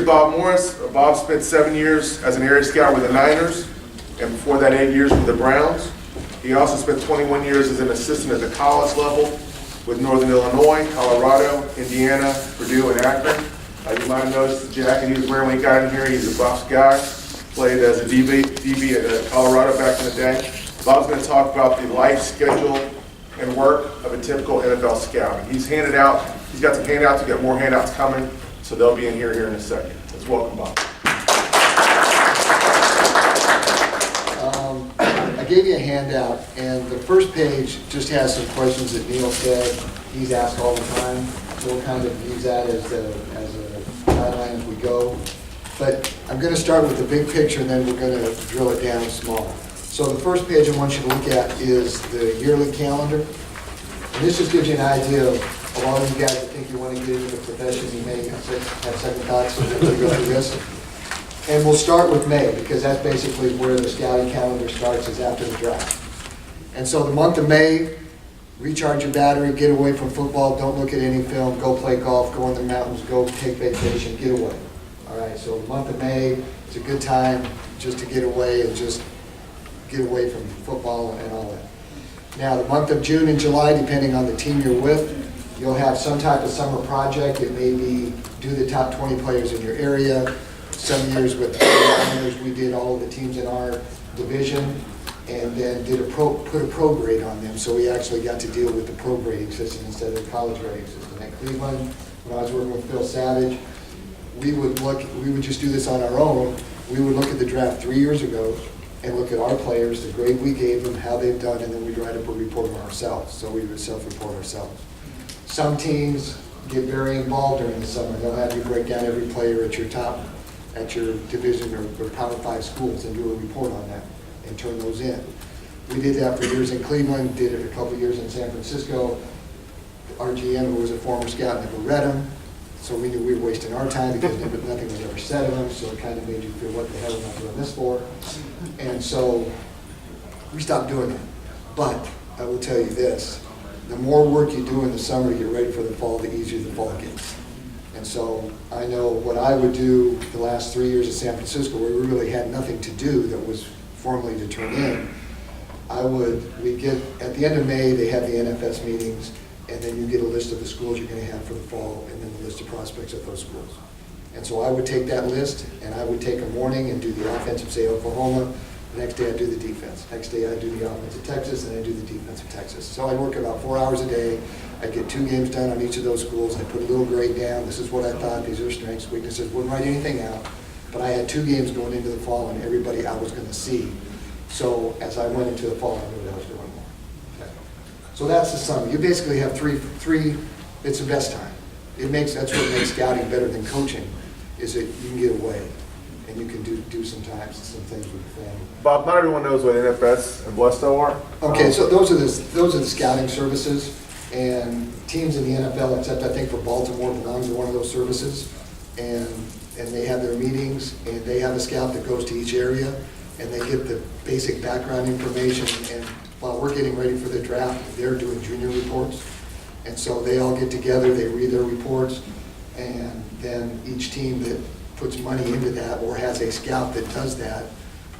here's Bob Morris. Bob spent 7 years as an area scout with the Niners, and before that 8 years with the Browns. He also spent 21 years as an assistant at the college level with Northern Illinois, Colorado, Indiana, Purdue, and Akron. You might have noticed the jacket he was wearing when he got in here. He's a buff guy. Played as a DB at Colorado back in the day. Bob's going to talk about the life schedule and work of a typical NFL scout. He's got some handouts. We've got more handouts coming, so they'll be in here in a second. Let's welcome Bob. I gave you a handout, and the first page just has some questions that Neil said he's asked all the time. So we'll kind of use that as a guideline as we go. But I'm going to start with the big picture, and then we're going to drill it down small. So the first page I want you to look at is the yearly calendar. And this just gives you an idea of a lot of you guys that think you want to get into the profession. You may have second thoughts as we go through this. And we'll start with May, because that's basically where the scouting calendar starts, is after the draft. And so the month of May, recharge your battery, get away from football, don't look at any film, go play golf, go in the mountains, go take vacation, get away. All right, so the month of May is a good time just to get away and just get away from football and all that. Now, the month of June and July, depending on the team you're with, you'll have some type of summer project. It may be do the top 20 players in your area. Some years with the Niners, we did all of the teams in our division and then put a pro grade on them. So we actually got to deal with the pro grading system instead of the college grading system. At Cleveland, when I was working with Phil Savage, we would just do this on our own. We would look at the draft 3 years ago and look at our players, the grade we gave them, how they've done, and then we'd write up a report on ourselves. So we would self-report ourselves. Some teams get very involved during the summer. They'll have you break down every player at your division or Power 5 schools and do a report on that and turn those in. We did that for years in Cleveland, did it a couple years in San Francisco. Our GM, who was a former scout, never read them, so we knew we were wasting our time because nothing was ever said of them, so it kind of made you feel, what the hell am I doing this for? And so we stopped doing that. But I will tell you this, the more work you do in the summer to get ready for the fall, the easier the fall gets. And so I know what I would do the last 3 years at San Francisco, where we really had nothing to do that was formally to turn in. We get, at the end of May, they have the NFS meetings, and then you get a list of the schools you're going to have for the fall, and then the list of prospects at those schools. And so I would take that list, and I would take a morning and do the offensive, say Oklahoma. The next day I'd do the defense. Next day I'd do the offense of Texas, and I'd do the defense of Texas. So I'd work about 4 hours a day. I'd get 2 games done on each of those schools. I'd put a little grade down. This is what I thought. These are strengths, weaknesses. Wouldn't write anything out. But I had 2 games going into the fall, and everybody I was going to see. So as I went into the fall, I knew what I was doing more. Okay. So that's the summer. You basically have three. It's the best time. That's what makes scouting better than coaching, is that you can get away and you can do some things with the family. Bob, not everyone knows what NFS and Blesto are. Okay, so those are the scouting services, and teams in the NFL, except I think for Baltimore, belong to one of those services, and they have their meetings, and they have a scout that goes to each area, and they get the basic background information, and while we're getting ready for the draft, they're doing junior reports. And so they all get together, they read their reports, and then each team that puts money into that or has a scout that does that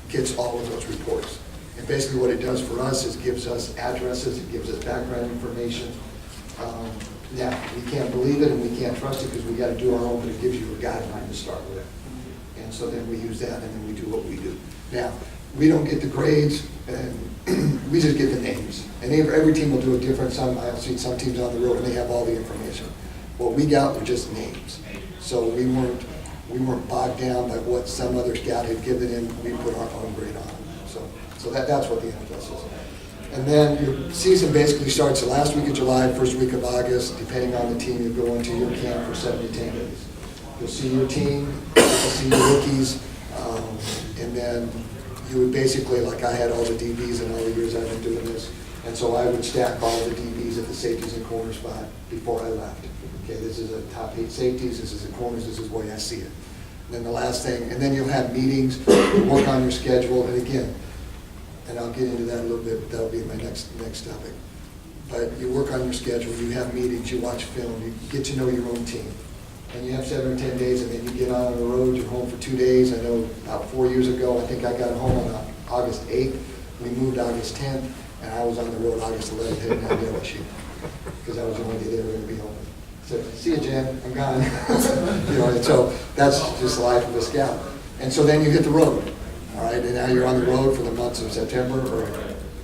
gets all of those reports. And basically what it does for us is gives us addresses, it gives us background information. Now, we can't believe it and we can't trust it because we got to do our own, but it gives you a guideline to start with. And so then we use that and then we do what we do. Now, we don't get the grades, and we just get the names. And every team will do it different. I've seen some teams on the road and they have all the information. What we got were just names. So we weren't bogged down by what some other scout had given him. We put our own grade on it. So that's what the NFS is. And then your season basically starts the last week of July, first week of August. Depending on the team, you go into your camp for 7 to 10 days. You'll see your team, you'll see your rookies, and then you would basically, like I had all the DBs in all the years I've been doing this, and so I would stack all the DBs at the safeties and corner spot before I left. Okay, this is a top 8 safeties, this is the corners, this is the way I see it. And then the last thing, and then you'll have meetings, work on your schedule, and again, and I'll get into that a little bit, that'll be my next topic. But you work on your schedule, you have meetings, you watch film, you get to know your own team. and you have 7 or 10 days, and then you get on the road, you're home for 2 days. I know about 4 years ago, I think I got home on August 8th. We moved August 10th, and I was on the road August 11th heading down to LSU, because I was the only day they were going to be home. So, see you, Jen, I'm gone. You know, and so that's just the life of a scout. And so then you hit the road, all right, and now you're on the road for the months of September, or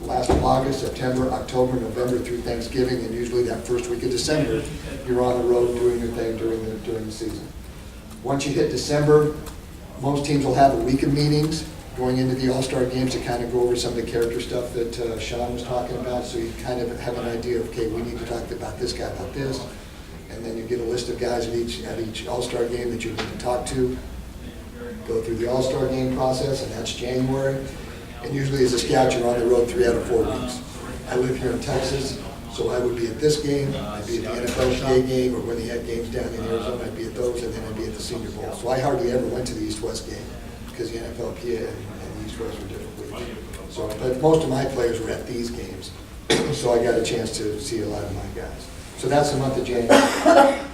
last of August, September, October, November through Thanksgiving, and usually that first week of December, you're on the road doing your thing during the season. Once you hit December, most teams will have a week of meetings going into the All-Star games to kind of go over some of the character stuff that Sean was talking about, so you kind of have an idea of, okay, we need to talk about this guy about this, and then you get a list of guys at each All-Star game that you need to talk to, go through the All-Star game process, and that's January. And usually as a scout, you're on the road 3 out of 4 weeks. I live here in Texas, so I would be at this game, I'd be at the NFLPA game, or when they had games down in Arizona, I'd be at those, and then I'd be at the Senior Bowl. So I hardly ever went to the East-West game, because the NFLPA and the East-West were different leagues. So, but most of my players were at these games, so I got a chance to see a lot of my guys. So that's the month of January.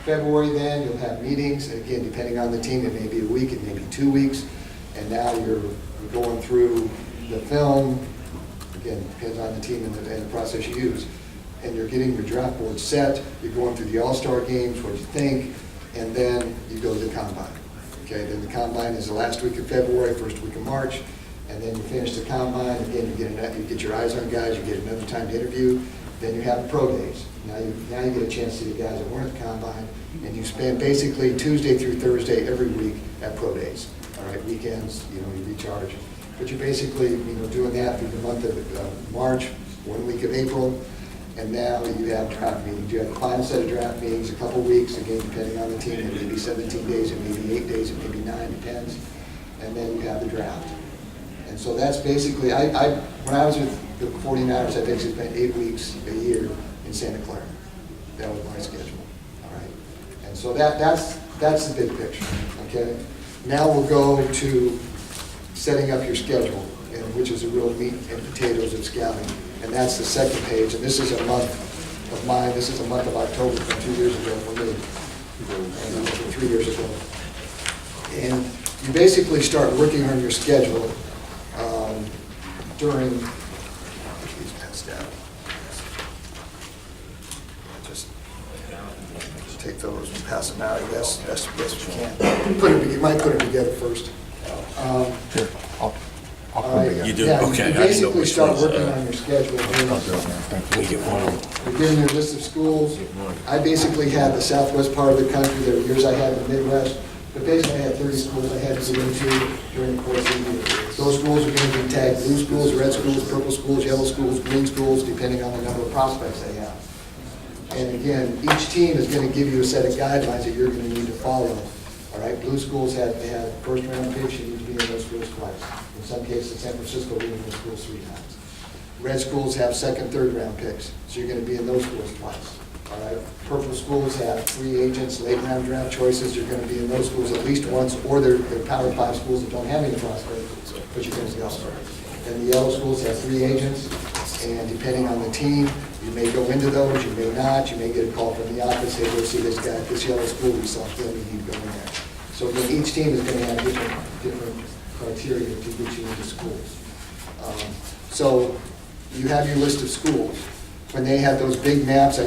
February then, you'll have meetings, again, depending on the team, it may be a week, it may be 2 weeks, and now you're going through the film, again, depends on the team and the process you use, and you're getting your draft board set, you're going through the All-Star games, what you think, and then you go to the Combine. Okay, then the Combine is the last week of February, first week of March, and then you finish the Combine, again, you get your eyes on guys, you get another time to interview, then you have pro days. Now you get a chance to see the guys that weren't at the Combine, and you spend basically Tuesday through Thursday every week at pro days. All right, weekends, you recharge. But you're basically, doing that through the month of March, 1 week of April, and now you have draft meetings. You have the final set of draft meetings, a couple weeks, again, depending on the team. It may be 17 days, it may be 8 days, it may be 9, depends. And then you have the draft. And so that's basically, when I was with the 49ers, I basically spent 8 weeks a year in Santa Clara. That was my schedule, all right? And so that's the big picture, okay? Now we'll go to setting up your schedule, which is the real meat and potatoes of scouting. And that's the second page, and this is a month of mine. This is a month of October from 2 years ago for me, and from 3 years ago. And you basically start working on your schedule during, these passed out. Just take those and pass them out, I guess, best you can. You might put them together first. Sure. All right. You do? Yeah, Okay, I you didn't know basically which start ones, working on your schedule. We get one. You're getting your list of schools. I basically had the southwest part of the country. There were years I had in the Midwest, but basically I had 30 schools I had to go into during the course of the year. Those schools are going to be tagged blue schools, red schools, purple schools, yellow schools, green schools, depending on the number of prospects they have. And again, each team is going to give you a set of guidelines that you're going to need to follow. All right, blue schools have first round picks, you need to be in those schools twice. In some cases, San Francisco being in those schools 3 times. Red schools have second, third round picks, so you're going to be in those schools twice. All right, purple schools have free agents, late round draft choices, you're going to be in those schools at least once, or they're Power 5 schools that don't have any prospects, but you're going to go elsewhere. And the yellow schools have free agents, and depending on the team, you may go into those, you may not, you may get a call from the office, hey, go see this guy at this yellow school, we saw him, you need to go in there. So again, each team is going to have different criteria to get you into schools. So you have your list of schools. When they have those big maps,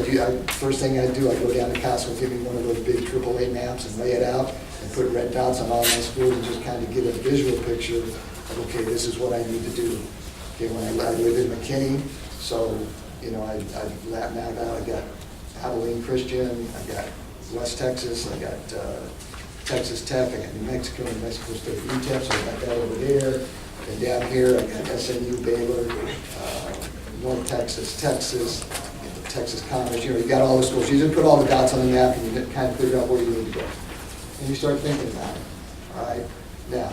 first thing I do, I go down to Costco, give me one of those big AAA maps and lay it out and put red dots on all my schools and just kind of get a visual picture of, okay, this is what I need to do. Okay, when I live in McKinney, so, I map out, I got Abilene Christian, I got West Texas, I got Texas Tech, I got New Mexico, New Mexico State UTEP, so I got that over there. And down here, I got SMU, Baylor, North Texas, Texas Commerce, you got all the schools. You just put all the dots on the map and you kind of figure out where you need to go. And you start thinking about it, all right? Now,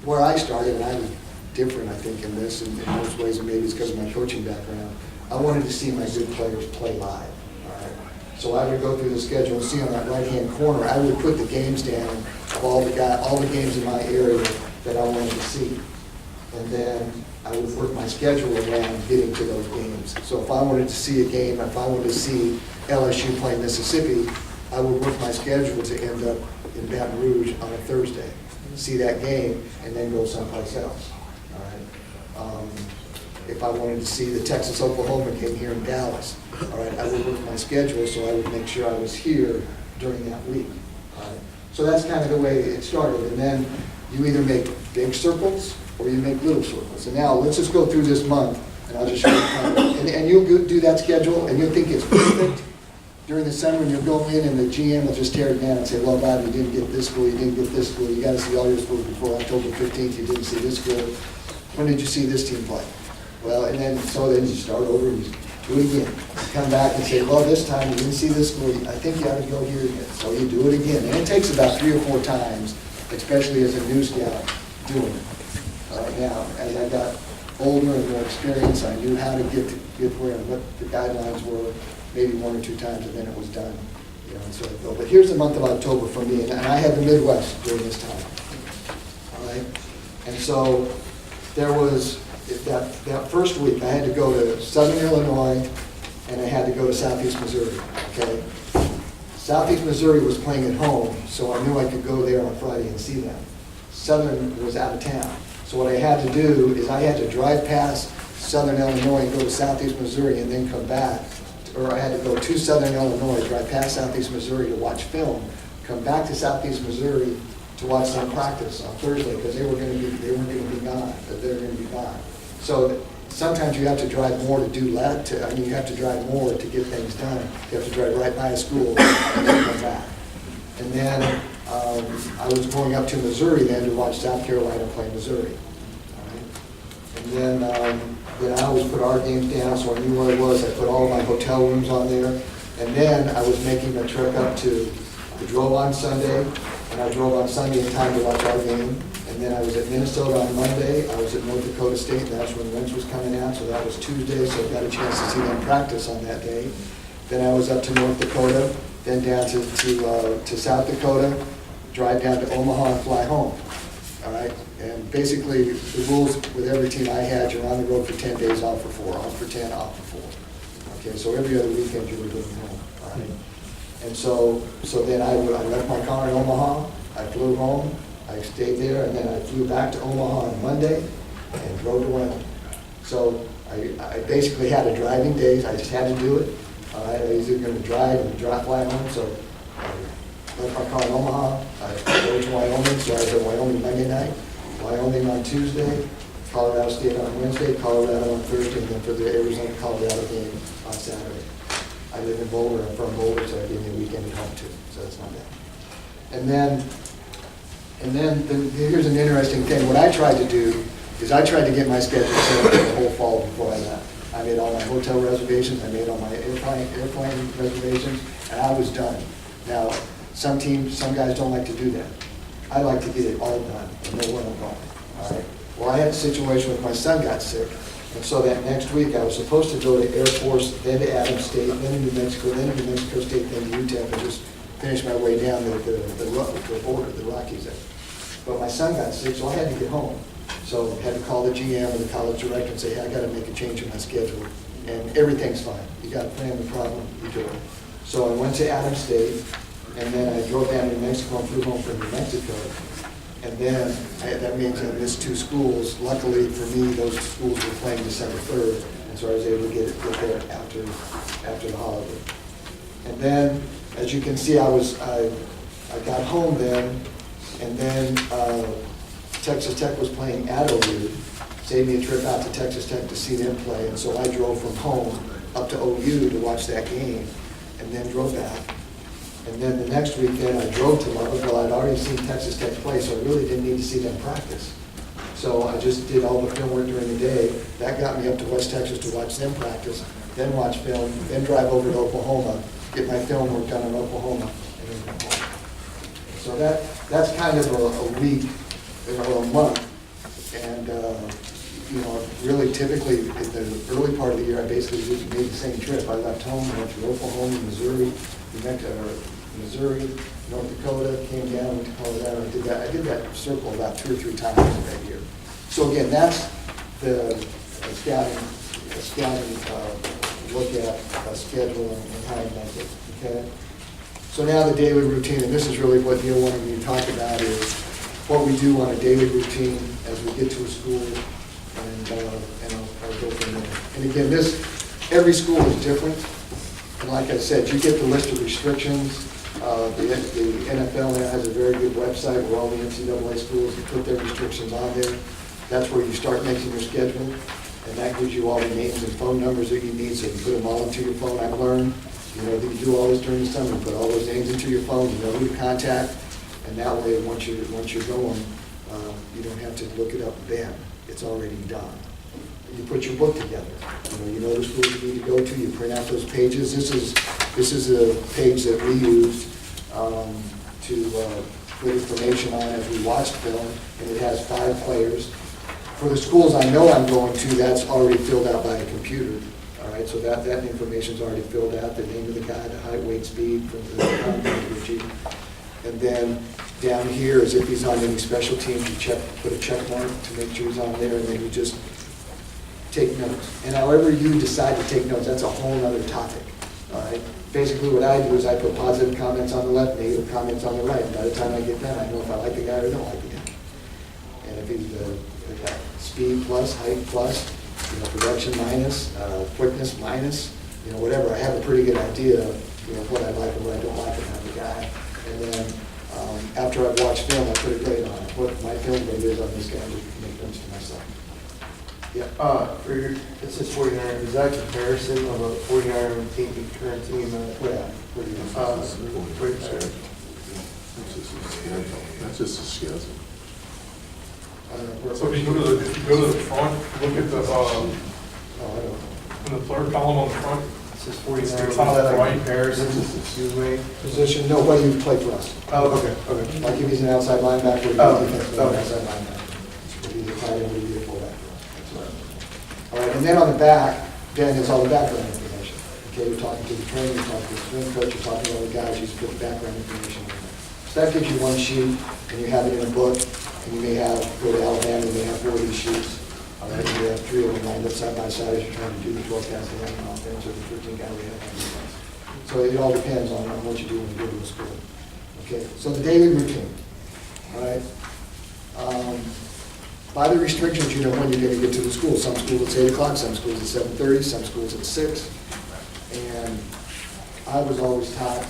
where I started, and I was different, I think, in this, in most ways, and maybe it's because of my coaching background, I wanted to see my good players play live, all right? So I would go through the schedule and see on that right-hand corner, I would put the games down of all the games in my area that I wanted to see. And then I would work my schedule around getting to those games. So if I wanted to see a game, if I wanted to see LSU playing Mississippi, I would work my schedule to end up in Baton Rouge on a Thursday, see that game, and then go someplace else. All right. If I wanted to see the Texas-Oklahoma game here in Dallas, all right, I would work my schedule so I would make sure I was here during that week. All right. So that's kind of the way it started. And then you either make big circles or you make little circles. And now let's just go through this month, and I'll just show you kind of, and you'll do that schedule, and you'll think it's perfect during the summer, and you'll go in, and the GM will just tear it down and say, well, Bob, you didn't get this school, you didn't get this school, you got to see all your schools before October 15th, you didn't see this school. When did you see this team play? Well, and then, so then you start over and you do it again. Come back and say, well, this time you didn't see this school, I think you ought to go here again. So you do it again. And it takes about 3 or 4 times, especially as a new scout, doing it. Now, as I got older and more experience, I knew how to get where and what the guidelines were, maybe 1 or 2 times, and then it was done. You know, and so I go. But here's the month of October for me, and I had the Midwest during this time. All right? And so there was, that first week, I had to go to Southern Illinois, and I had to go to Southeast Missouri, okay? Southeast Missouri was playing at home, so I knew I could go there on Friday and see them. Southern was out of town. So what I had to do is I had to drive past Southern Illinois and go to Southeast Missouri and then come back. Or I had to go to Southern Illinois, drive past Southeast Missouri to watch film, come back to Southeast Missouri to watch them practice on Thursday because they weren't going to be gone. They were going to be gone. So sometimes you have to drive more to do that. You have to drive more to get things done. You have to drive right by a school and then come back. And then I was going up to Missouri then to watch South Carolina play Missouri. All right? And then I always put our games down so I knew where it was. I put all of my hotel rooms on there. And then I was making a trip up to, I drove on Sunday, and I drove on Sunday in time to watch our game. And then I was at Minnesota on Monday. I was at North Dakota State, and that's when Wentz was coming out, so that was Tuesday, so I got a chance to see them practice on that day. Then I was up to North Dakota, then down to South Dakota, drive down to Omaha and fly home. All right? And basically, the rules with every team I had, you're on the road for 10 days, off for 4, on for 10, off for 4. Okay, so every other weekend you were doing home. All right? And so then I left my car in Omaha, I flew home, I stayed there, and then I flew back to Omaha on Monday and drove to Wyoming. So I basically had a driving day. I just had to do it. All right, I was either going to drive and fly home. So I left my car in Omaha. I drove to Wyoming. So I was at Wyoming Monday night, Wyoming on Tuesday, Colorado State on Wednesday, Colorado on Thursday, and then for the Arizona-Colorado game on Saturday. I live in Boulder. I'm from Boulder, so I gave me a weekend at home too. So that's not bad. And then here's an interesting thing. What I tried to do is I tried to get my schedule set up for the whole fall before I left. I made all my hotel reservations, I made all my airplane reservations, and I was done. Now, some guys don't like to do that. I like to get it all done and know where I'm going. All right. Well, I had a situation where my son got sick, and so that next week I was supposed to go to Air Force, then to Addison State, then to New Mexico, then to New Mexico State, then to UTEP, and just finish my way down the border, the Rockies there. But my son got sick, so I had to get home. So I had to call the GM or the college director and say, hey, I got to make a change in my schedule. And everything's fine. You got a family problem, you do it. So I went to Adams State, and then I drove down to New Mexico and flew home from New Mexico. And then that means I missed 2 schools. Luckily for me, those schools were playing December 3rd, and so I was able to get there after the holiday. And then, as you can see, I got home then, and then Texas Tech was playing at OU, saved me a trip out to Texas Tech to see them play, and so I drove from home up to OU to watch that game, and then drove back. And then the next weekend, I drove to Margaretville. I'd already seen Texas Tech play, so I really didn't need to see them practice. So I just did all the film work during the day. That got me up to West Texas to watch them practice, then watch film, then drive over to Oklahoma, get my film work done in Oklahoma, and then come home. So that's kind of a week, or a month. And, really typically in the early part of the year, I basically just made the same trip. I left home, went to Oklahoma, Missouri, Missouri, North Dakota, came down, went to Colorado, and I did that circle about 2 or 3 times that year. So again, that's the scouting look at a schedule and how to make it, okay? So now the daily routine, and this is really what Neil wanted me to talk about, is what we do on a daily routine as we get to a school, and I'll go from there. And again, every school is different, and like I said, you get the list of restrictions. The NFL now has a very good website where all the NCAA schools can put their restrictions on there. That's where you start making your schedule, and that gives you all the names and phone numbers that you need, so you put them all into your phone. I've learned, that you do all this during the summer, you put all those names into your phone, you know who to contact, and that way, once you're going, you don't have to look it up then. It's already done. You put your book together. You know the schools you need to go to. You print out those pages. This is a page that we used to put information on as we watched film, and it has 5 players. For the schools I know I'm going to, that's already filled out by a computer. All right, so that information's already filled out. The name of the guy, the height, weight, speed, from the and then down here is if he's on any special teams, you put a check mark to make sure he's on there, and then you just take notes. And however you decide to take notes, that's a whole other topic. All right. Basically, what I do is I put positive comments on the left, negative comments on the right. And by the time I get done, I know if I like the guy or don't like the guy. And if he's got speed plus, height plus, production minus, quickness minus, whatever, I have a pretty good idea of what I like and what I don't like about the guy. And then after I've watched film, I put a grade on it. What my film grade is on this guy, I just make notes to myself. Yeah. For your, it says 49, is that a comparison of a 49 team, current team? Yeah. That's just a schedule. So if you go to the front, look at the, in the third column on the front, It says 49, It's is top that a right. comparison you made? Position, no, what do you play for us? Oh, okay. Like if he's an outside linebacker, he's Oh, defensive okay. outside linebacker. If he's a tight end, he'll be a fullback for us. All right, and then on the back, then it's all the background information. Okay, you're talking to the trainer, you're talking to the swim coach, you're talking to all the guys, you just put the background information in there. So that gives you one sheet, and you have it in a book, and you may have, go to Alabama, you may have 4 of these sheets. All right, you have 3 of them lined up side by side as you're trying to do the 12 guys they have on offense, or the 13 guys we have on defense. So it all depends on what you do when you go to the school. Okay, so the daily routine, all right? By the restrictions, you know when you're going to get to the school. Some schools it's 8 o'clock, some schools it's 7:30, some schools it's 6. And I was always taught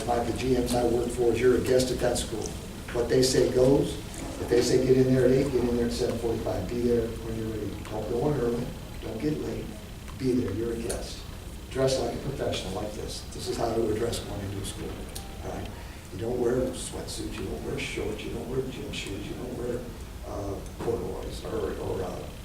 by the GMs I worked for, is you're a guest at that school. What they say goes. If they say get in there at 8, get in there at 7:45. Be there when you're ready. Don't go in early. Don't get late. Be there. You're a guest. Dress like a professional like this. This is how to dress going into a school. All right? You don't wear sweatsuits. You don't wear shorts. You don't wear gym shoes. You don't wear corduroys or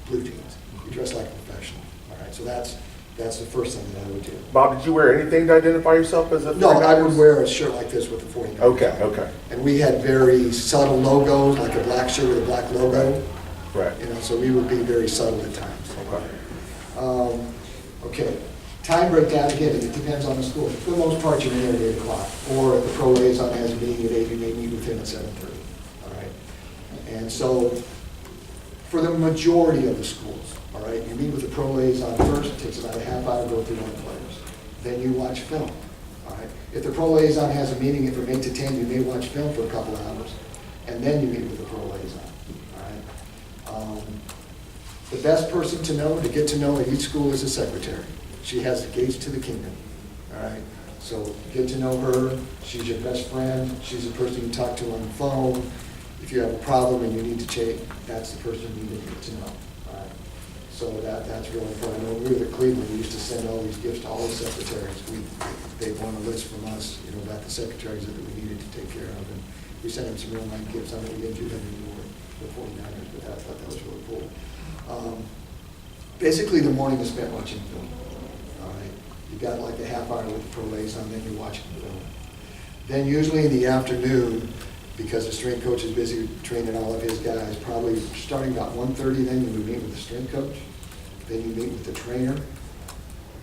blue jeans. You dress like a professional. All right? So that's the first thing that I would do. Bob, did you wear anything to identify yourself as a? No, I would wear a shirt like this with the 49. Okay. And we had very subtle logos, like a black shirt with a black logo. Right. So we would be very subtle at times. Okay. Okay, time breakdown, again, it depends on the school. For the most part, you're in there at 8 o'clock. Or if the pro liaison has a meeting at 8, you may meet with him at 7:30. All right? And so, for the majority of the schools, all right, you meet with the pro liaison first. It takes about a half hour to go through all the players. Then you watch film. All right? If the pro liaison has a meeting from 8 to 10, you may watch film for a couple hours. And then you meet with the pro liaison. All right? The best person to get to know at each school is a secretary. She has the gates to the kingdom, all right? So get to know her. She's your best friend. She's the person you talk to on the phone. If you have a problem and you need to check, that's the person you need to get to know, all right? So that's really important. I know we were at Cleveland, we used to send all these gifts to all the secretaries. They won a list from us, about the secretaries that we needed to take care of. And we sent them some real nice gifts. I know we didn't do that anymore, the 49ers, but I thought that was really cool. Basically, the morning is spent watching film. All right, you got like a half hour with the pro liaison, then you're watching film. Then usually in the afternoon, because the strength coach is busy training all of his guys, probably starting about 1:30, then you would meet with the strength coach. Then you meet with the trainer.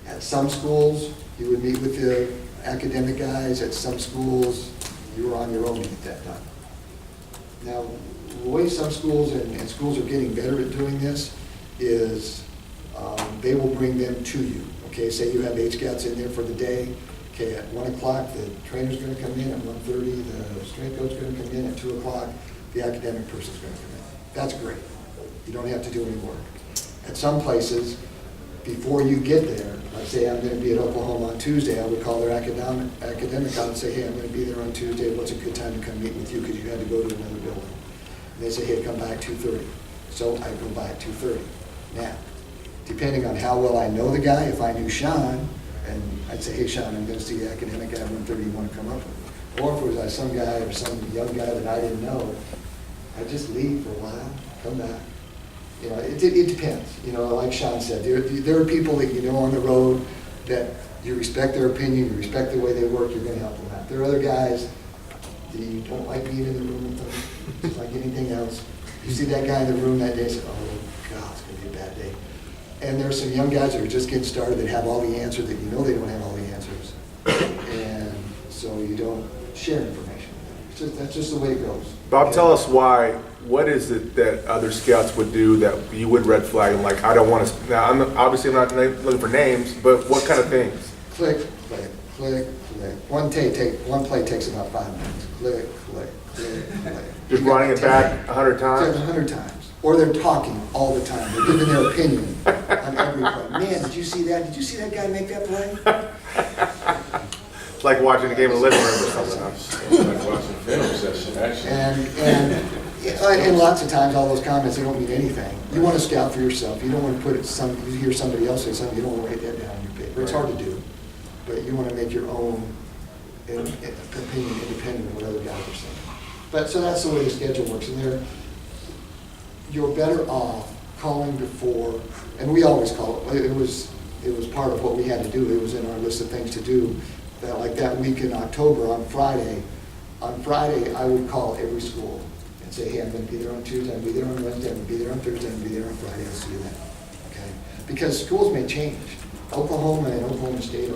At some schools, you would meet with the academic guys. At some schools, you were on your own to get that done. Now, the way some schools, and schools are getting better at doing this, is they will bring them to you, Okay, say you have 8 scouts in there for the day. Okay, at 1 o'clock, the trainer's gonna come in, at 1:30, the strength coach's gonna come in, at 2 o'clock, the academic person's gonna come in. That's great. You don't have to do any work. At some places, before you get there, like say I'm gonna be at Oklahoma on Tuesday, I would call their academic out and say, hey, I'm gonna be there on Tuesday, what's a good time to come meet with you, because you had to go to another building. And they say, hey, come by at 2:30. So I go by at 2:30. Now, depending on how well I know the guy, if I knew Sean, and I'd say, hey, Sean, I'm gonna see the academic guy at 1:30, you wanna come up? Or if it was some guy or some young guy that I didn't know, I'd just leave for a while, come back. You know, it depends. You know, like Sean said, there are people that you know on the road that you respect their opinion, you respect the way they work, you're gonna help them out. There are other guys that you don't like being in the room with them, just like anything else. You see that guy in the room that day, say, oh, God, it's gonna be a bad day. And there's some young guys that are just getting started that have all the answers, that you know they don't have all the answers. And so you don't share information with them. That's just the way it goes. Bob, tell us why, what is it that other scouts would do that you would red flag? And like, I don't want to, now, obviously I'm not looking for names, but what kind of things? Click, click, click, click. One play takes about 5 minutes. Click, click, click, click. Just running it back 100 times? 100 times. Or they're talking all the time. They're giving their opinion on every play. Man, did you see that? Did you see that guy make that play? It's like watching a game of living room or something. Like watching film session, actually. And lots of times, all those comments, they don't mean anything. You want to scout for yourself. You don't want to put it, you hear somebody else say something, you don't want to write that down on your paper. It's hard to do, but you want to make your own opinion independent of what other guys are saying. But, so that's the way the schedule works. And you're better off calling before, and we always call it. It was part of what we had to do. It was in our list of things to do. That, like that week in October on Friday, I would call every school and say, hey, I'm going to be there on Tuesday, I'm going to be there on Wednesday, I'm going to be there on Thursday, I'm going to be there on Friday, I'll see you then. Okay? Because schools may change. Oklahoma and Oklahoma State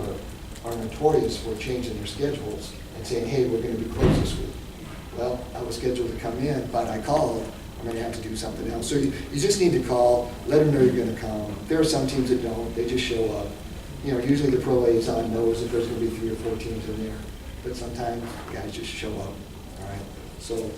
are notorious for changing their schedules and saying, hey, we're going to be closed this week. Well, I was scheduled to come in, but I called, I'm going to have to do something else. So you just need to call, let them know you're going to come. There are some teams that don't, they just show up. You know, usually the pro liaison knows if there's going to be 3 or 4 teams in there, but sometimes guys just show up. All right, so.